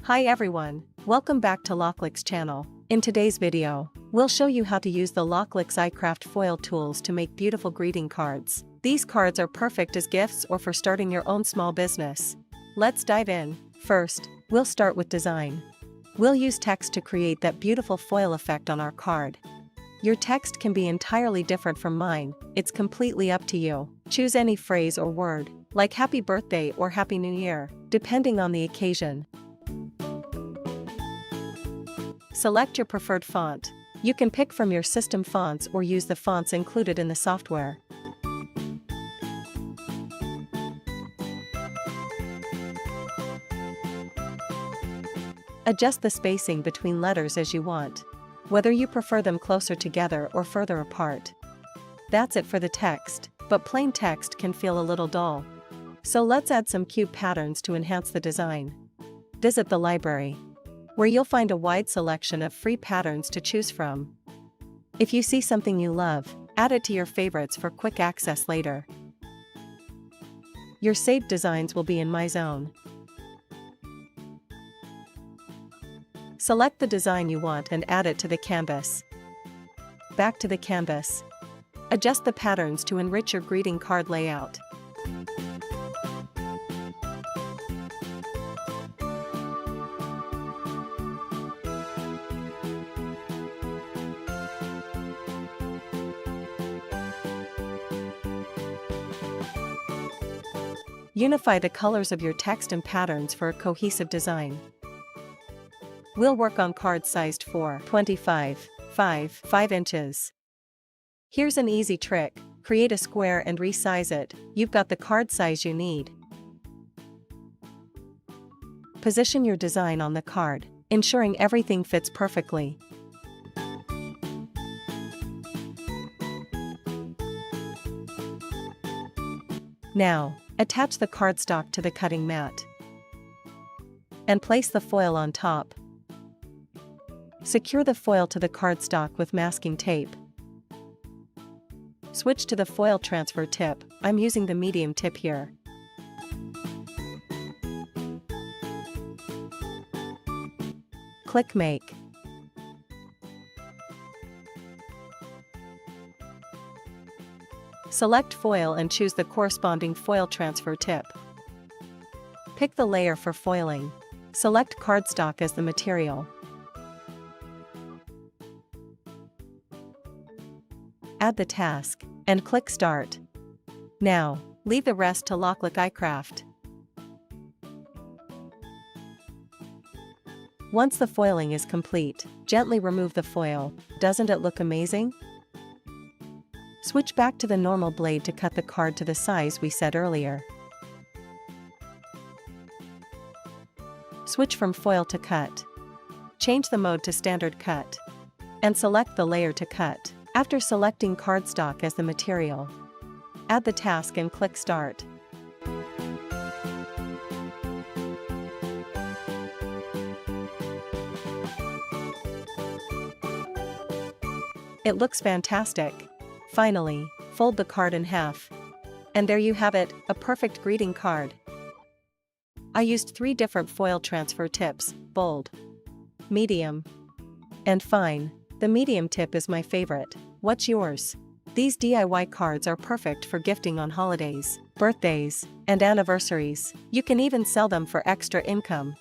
Hi everyone, welcome back to loklik's channel. In today's video, we'll show you how to use the loklik's iCraft foil tools to make beautiful greeting cards. These cards are perfect as gifts or for starting your own small business. Let's dive in. First, we'll start with design. We'll use text to create that beautiful foil effect on our card. Your text can be entirely different from mine, it's completely up to you. Choose any phrase or word, like Happy Birthday or Happy New Year, depending on the occasion. Select your preferred font. You can pick from your system fonts or use the fonts included in the software. Adjust the spacing between letters as you want, whether you prefer them closer together or further apart. That's it for the text, but plain text can feel a little dull. So let's add some cute patterns to enhance the design. Visit the library, where you'll find a wide selection of free patterns to choose from. If you see something you love, add it to your favorites for quick access later. Your saved designs will be in My Zone. Select the design you want and add it to the canvas. Back to the canvas. Adjust the patterns to enrich your greeting card layout. Unify the colors of your text and patterns for a cohesive design. We'll work on cards sized for 25 inches. Here's an easy trick: create a square and resize it. You've got the card size you need. Position your design on the card, ensuring everything fits perfectly. Now, attach the cardstock to the cutting mat and place the foil on top. Secure the foil to the cardstock with masking tape. Switch to the foil transfer tip. I'm using the medium tip here. Click Make. Select foil and choose the corresponding foil transfer tip. Pick the layer for foiling. Select cardstock as the material. Add the task, and click Start. Now, leave the rest to loklik iCraft. Once the foiling is complete, gently remove the foil. Doesn't it look amazing? Switch back to the normal blade to cut the card to the size we set earlier. Switch from foil to cut. Change the mode to standard cut. And select the layer to cut. After selecting cardstock as the material, add the task and click Start. It looks fantastic. Finally, fold the card in half. And there you have it, a perfect greeting card. I used 3 different foil transfer tips: bold, medium, and fine. The medium tip is my favorite. What's yours? These DIY cards are perfect for gifting on holidays, birthdays, and anniversaries. You can even sell them for extra income.